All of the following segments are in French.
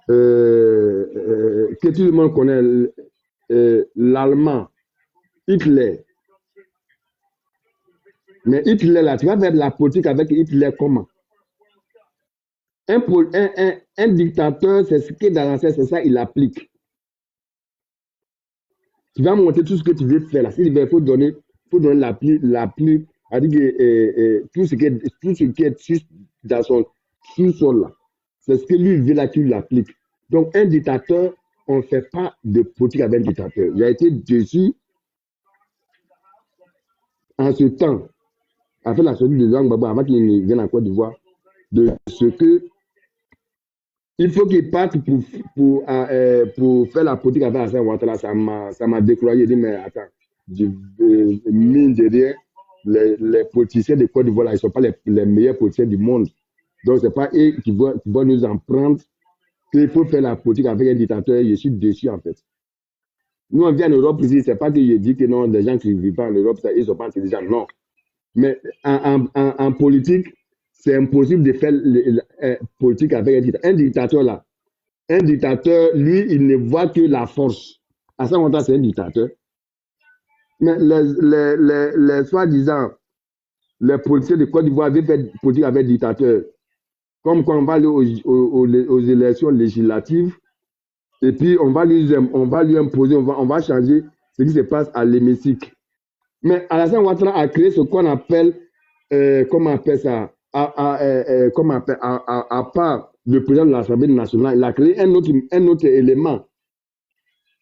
que tout le monde connaît, l'allemand, Hitler. Mais Hitler, là, tu vas faire de la politique avec Hitler comment? Un dictateur, c'est ce qui est dans l'ancien, c'est ça, il applique. Tu vas monter tout ce que tu veux faire là. Il faut donner la pluie, tout ce qui est dans son sous-sol là. C'est ce que lui veut là qu'il l'applique. Donc, un dictateur, on ne fait pas de politique avec un dictateur. Il a été déçu en ce temps, après la sortie de Jean Gbagbo, avant qu'il ne vienne en Côte d'Ivoire, de ce que il faut qu'il parte pour faire la politique avec Hassan Ouattara. Ça m'a découragé. Je dis, mais attends, mine de rien, les politiciens de Côte d'Ivoire, ils ne sont pas les meilleurs politiciens du monde. Donc, ce n'est pas eux qui vont nous en prendre qu'il faut faire la politique avec un dictateur. Je suis déçu, en fait. Nous, on vient en Europe ici, ce n'est pas que je dis que non, les gens qui ne vivent pas en Europe, ils ne sont pas intelligents. Non. Mais en politique, c'est impossible de faire politique avec un dictateur. Un dictateur, là, un dictateur, lui, il ne voit que la force. À ce moment-là, c'est un dictateur. Mais les soi-disant, les politiciens de Côte d'Ivoire veulent faire politique avec dictateur. Comme quand on va aller aux élections législatives, et puis on va lui imposer, on va changer ce qui se passe à l'hémicycle. Mais Alassane Ouattara a créé ce qu'on appelle, comment on appelle ça, à part le président de l'Assemblée nationale, il a créé un autre élément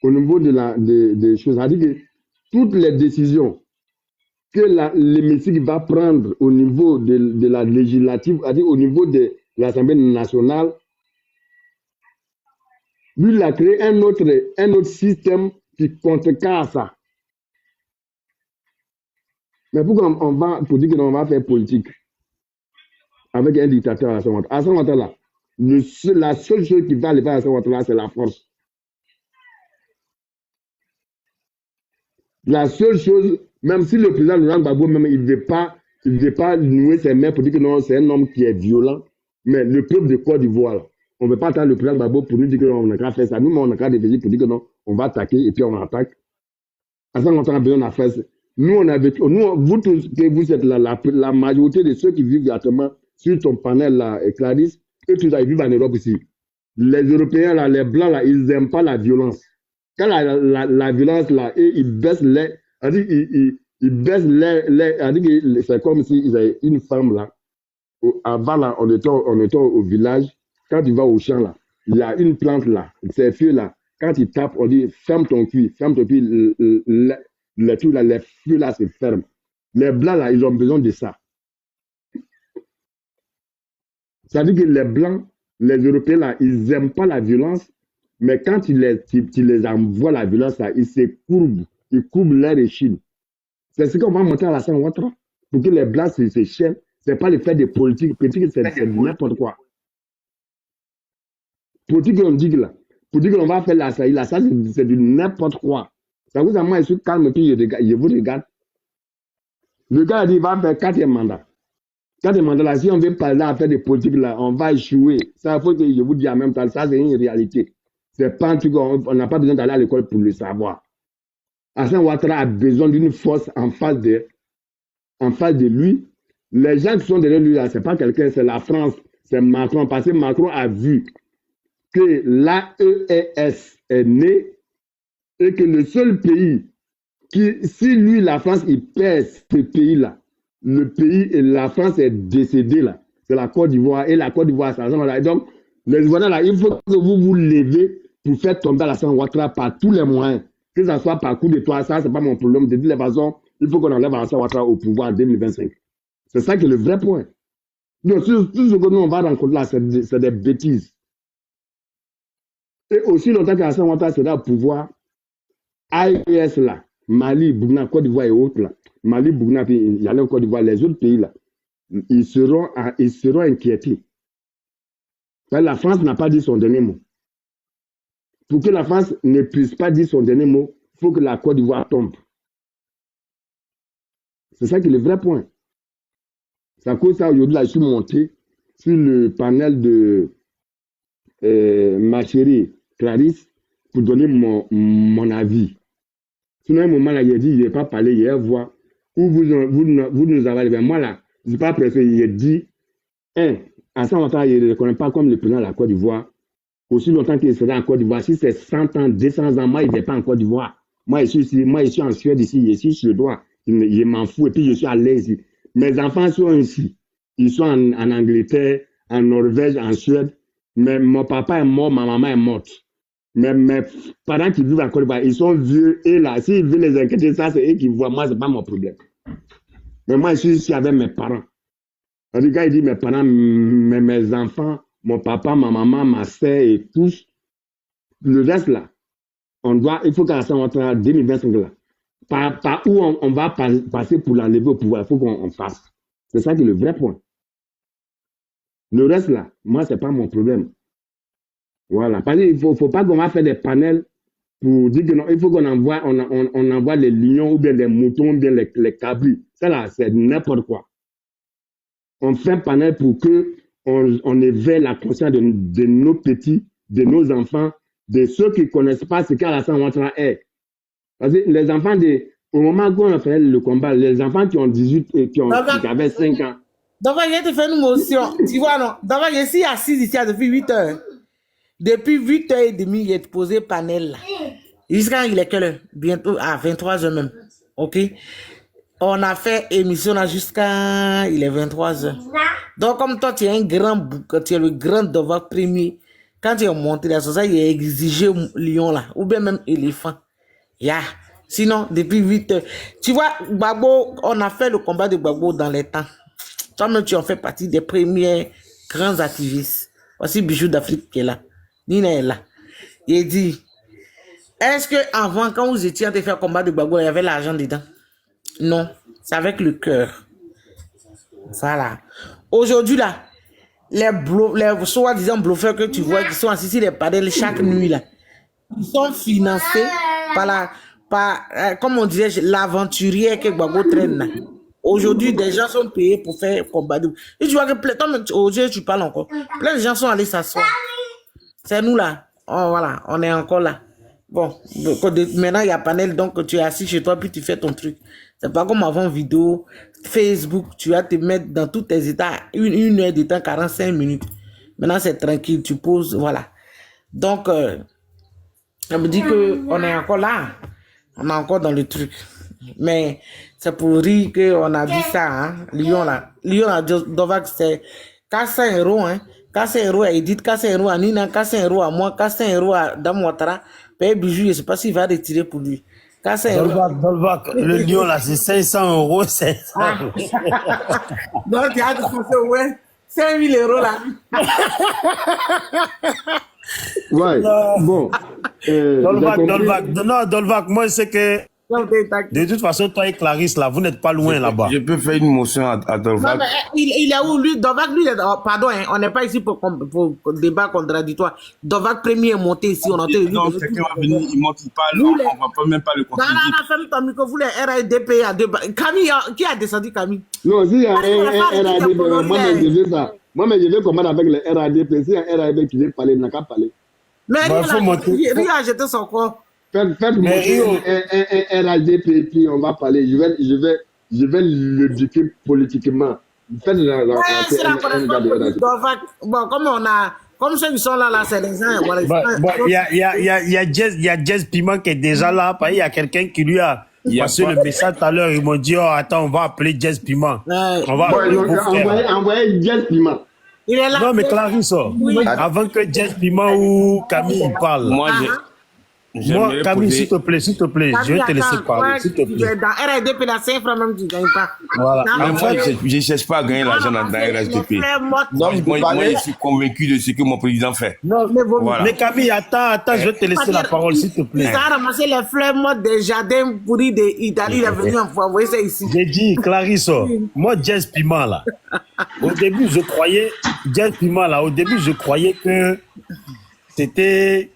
au niveau des choses. C'est-à-dire que toutes les décisions que l'hémicycle va prendre au niveau de la législative, c'est-à-dire au niveau de l'Assemblée nationale, lui, il a créé un autre système qui contrecarre ça. Mais pourquoi pour dire qu'on va faire politique avec un dictateur à ce moment-là, la seule chose qui va aller faire à ce moment-là, c'est la force. La seule chose, même si le président Laurent Gbagbo, même, il ne veut pas nouer ses mains pour dire que non, c'est un homme qui est violent, mais le peuple de Côte d'Ivoire, on ne veut pas attendre le président Gbagbo pour nous dire que non, on n'a qu'à faire ça. Nous, on n'a qu'à réfléchir pour dire que non, on va attaquer et puis on attaque. À ce moment-là, on a besoin de faire ça. Vous tous, que vous êtes la majorité de ceux qui vivent directement sur ton panel là, Clarisse, eux tous, ils vivent en Europe ici. Les Européens, là, les Blancs, là, ils n'aiment pas la violence. Quand la violence, là, ils baissent les... Ils baissent les... C'est comme s'ils avaient une femme, là. Avant, là, on était au village. Quand tu vas au champ, là, il y a une plante, là. Ces feux, là. Quand ils tapent, on dit, ferme ton cul. Ferme ton cul. Les feux, là, se ferment. Les Blancs, là, ils ont besoin de ça. Ça veut dire que les Blancs, les Européens, là, ils n'aiment pas la violence. Mais quand tu les envoies la violence, là, ils courbent leur échine. C'est ce qu'on va montrer à la Alassane Ouattara pour que les Blancs se chaînent. Ce n'est pas le fait de politique. Politique, c'est n'importe quoi. Politique, on dit que là, pour dire qu'on va faire la saïe, là, ça, c'est du n'importe quoi. Ça vous a moi, je suis calme, puis je vous regarde. Le gars a dit qu'il va faire 4e mandat. 4e mandat, là, si on veut parler à faire des politiques, là, on va échouer. Ça, il faut que je vous dise en même temps, ça, c'est une réalité. C'est pas un truc, on n'a pas besoin d'aller à l'école pour le savoir. Alassane Ouattara a besoin d'une force en face de lui. Les gens qui sont derrière lui, là, c'est pas quelqu'un, c'est la France, c'est Macron. Parce que Macron a vu que l'AES est né et que le seul pays qui, si lui, la France, il perd ce pays-là, le pays et la France est décédée là. C'est la Côte d'Ivoire et la Côte d'Ivoire, ça ressemble là. Et donc, les Ivoiriens là, il faut que vous vous levez pour faire tomber Alassane Ouattara par tous les moyens. Que ce soit par coup de toi, ça, c'est pas mon problème. De toutes les façons, il faut qu'on enlève Alassane Ouattara au pouvoir en 2025. C'est ça qui est le vrai point. Donc, tout ce que nous, on va rencontrer là, c'est des bêtises. Et aussi longtemps qu'Alassane Ouattara sera au pouvoir, AES là, Mali, Burkina, Côte d'Ivoire et autres là, Mali, Burkina, puis il y a le Côte d'Ivoire, les autres pays là, ils seront inquiétés. La France n'a pas dit son dernier mot. Pour que la France ne puisse pas dire son dernier mot, il faut que la Côte d'Ivoire tombe. C'est ça qui est le vrai point. C'est à cause de ça, aujourd'hui, là, je suis monté sur le panel de ma chérie Clarisse pour donner mon avis. Sinon, à un moment, là, il a dit, il n'est pas parlé, il a voir où vous nous avez arrivé. Moi, là, je ne suis pas pressé, il a dit, à 100 ans, il ne le connaît pas comme le président de la Côte d'Ivoire. Aussi longtemps qu'il sera en Côte d'Ivoire, si c'est 100 ans, 200 ans, moi, il n'est pas en Côte d'Ivoire. Moi, je suis en Suède ici, je suis suédois, je m'en fous, et puis je suis à l'aise ici. Mes enfants sont ici. Ils sont en Angleterre, en Norvège, en Suède. Mais mon papa est mort, ma maman est morte. Mais mes parents qui vivent en Côte d'Ivoire, ils sont vieux, et là, s'ils veulent les inquiéter, ça, c'est eux qui voient. Moi, ce n'est pas mon problème. Mais moi, je suis ici avec mes parents. En tout cas, il dit mes parents, mes enfants, mon papa, ma maman, ma soeur et tous. Le reste, là, il faut qu'à ça, entre 2025, là, par où on va passer pour l'enlever au pouvoir, il faut qu'on fasse. C'est ça qui est le vrai point. Le reste, là, moi, ce n'est pas mon problème. Voilà. Parce qu'il ne faut pas qu'on va faire des panels pour dire que non, il faut qu'on envoie, on envoie les lions ou bien les moutons ou bien les cabris. Ça, là, c'est n'importe quoi. On fait un panel pour qu'on éveille la conscience de nos petits, de nos enfants, de ceux qui ne connaissent pas ce qu'Alassane Ouattara est. Parce que les enfants, au moment où on a fait le combat, les enfants qui ont 18 et qui avaient 5 ans. Donc, je te fais une motion. Tu vois, non? Donc, je suis assis ici depuis 8 heures. Depuis 8h30, il est posé panel là. Jusqu'à il est quelle heure? Bientôt à 23h même. Ok? On a fait émission là jusqu'à il est 23h. Donc, comme toi, tu es un grand bouc, tu es le grand devoir premier. Quand tu es monté là, ça, il a exigé lion là, ou bien même éléphant. Yeah. Sinon, depuis 8h. Tu vois, Gbagbo, on a fait le combat de Gbagbo dans les temps. Toi-même, tu en fais partie des premiers grands activistes. Voici Bijou d'Afrique qui est là. Nina est là. Il dit, est-ce que avant, quand vous étiez en train de faire combat de Gbagbo, il y avait l'argent dedans? Non, c'est avec le cœur. Ça là. Aujourd'hui là, les soi-disant bluffeurs que tu vois qui sont assis sur les padelles chaque nuit là, ils sont financés comme on disait, l'aventurier que Gbagbo traîne là. Aujourd'hui, des gens sont payés pour faire combat de... Et tu vois que aujourd'hui, tu parles encore. Plein de gens sont allés s'asseoir. C'est nous là. Oh, voilà, on est encore là. Bon, maintenant il y a panel, donc tu es assis chez toi, puis tu fais ton truc. C'est pas comme avant vidéo, Facebook, tu vas te mettre dans tous tes états, une heure de temps, 45 minutes. Maintenant c'est tranquille, tu poses, voilà. Donc, ça me dit qu'on est encore là. On est encore dans le truc. Mais c'est pour rire qu'on a dit ça, hein. Lyon là, Dovac, c'est 400 euros, hein. 400 euros à Edith, 400 euros à Nina, 400 euros à moi, 400 euros à Dame Ouattara. Paye Bijou, je ne sais pas s'il va retirer pour lui. 400 euros. Dolvac, le lion là, c'est 500 euros. C'est ça. Donc, tu as dépensé, ouais, 5000 euros là. Ouais, bon. Dolvac, moi, c'est que de toute façon, toi et Clarisse, là, vous n'êtes pas loin là-bas. Je peux faire une motion à Dolvac. Non, mais il est où lui? Dovac, lui, pardon, hein, on n'est pas ici pour débat contradictoire. Dovac premier est monté ici, on entend. Non, quelqu'un va venir, il monte, il parle, on ne va même pas le contredire. Non, ferme ton micro, vous les RADP à deux. Camille, qui a descendu Camille? Non, si il y a un RADP, moi, je veux ça. Moi, je veux combattre avec le RADP. Si il y a un RADP qui veut parler, il n'a qu'à parler. Mais Rio a jeté son corps. Faites-moi un RADP, puis on va parler. Je vais l'éduquer politiquement. Faites c'est la première fois. Bon, comme ceux qui sont là, c'est les gens. Il y a Jazz Piment qui est déjà là. Il y a quelqu'un qui lui a passé le message tout à l'heure. Ils m'ont dit, oh, attends, on va appeler Jazz Piment. On va envoyer Jazz Piment. Il est là. Non, mais Clarisse, avant que Jazz Piment ou Camille parlent. Moi, Camille, s'il te plaît, je vais te laisser parler, s'il te plaît. Dans RADP, la 5 francs même, tu ne gagnes pas. Voilà. Mais moi, je ne cherche pas à gagner l'argent dans RADP. Moi, je suis convaincu de ce que mon président fait. Non, mais Camille, attends, je vais te laisser la parole, s'il te plaît. Ça a ramassé les fleurs mortes des jardins pourris d'Italie, il est venu envoyer ça ici. J'ai dit, Clarisse, moi, Jazz Piment, là, au début, je croyais que c'était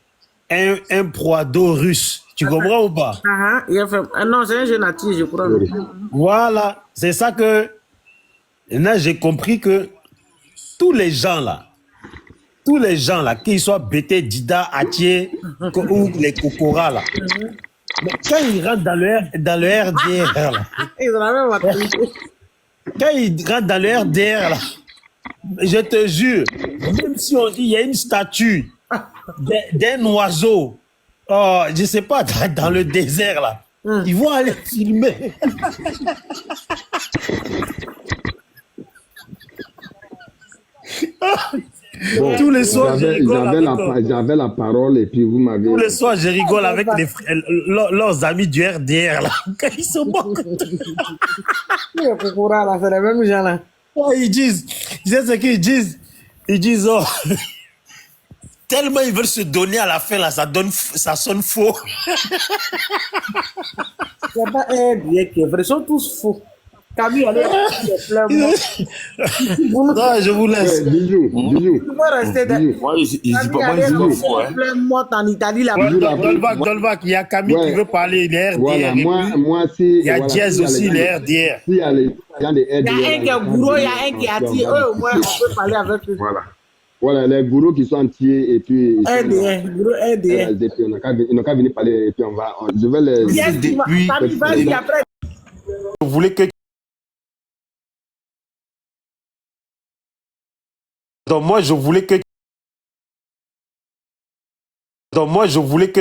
un proie-d'eau russe. Tu comprends ou pas? Non, c'est un génatif, je crois. Voilà, c'est ça que... Là, j'ai compris que tous les gens là, tous les gens là, qu'ils soient Bété, Dida, Atier ou les Kokora là, mais quand ils rentrent dans le RDR là, Ils ont la même mentalité. quand ils rentrent dans le RDR là, je te jure, même si on dit il y a une statue d'un oiseau, oh, je sais pas, dans le désert là, ils vont aller filmer. Bon, Tous les soirs, je rigole j'avais la parole et puis vous m'avez... Tous les soirs, je rigole avec leurs amis du RDR, là. Quand ils se moquent. Les Kokora, là, c'est les mêmes gens, là. Oh, ils disent, tu sais ce qu'ils disent? Ils disent, oh, tellement ils veulent se donner à la fin, là, ça sonne faux. C'est pas un bien qui est vrai, ils sont tous faux. Camille, allez, Non, je vous laisse. Bijou. Tu peux rester dans... Moi, je dis pas faux. Hein. Morte en Italie, là. Dolvac, il y a Camille qui veut parler, il est RDR. Voilà, moi si... Il y a Jazz aussi, il est RDR. Si il y a les gens des RDR... Il y a un qui est gourou, il y a un qui est attiré. Eux, au moins, on peut parler avec eux. Voilà. Voilà, les gourous qui sont entiers et puis... RDR, gourou RDR. Ils n'ont qu'à venir parler et puis je vais les... Camille, vas-y, après. Vous voulez que... Donc moi, je voulais que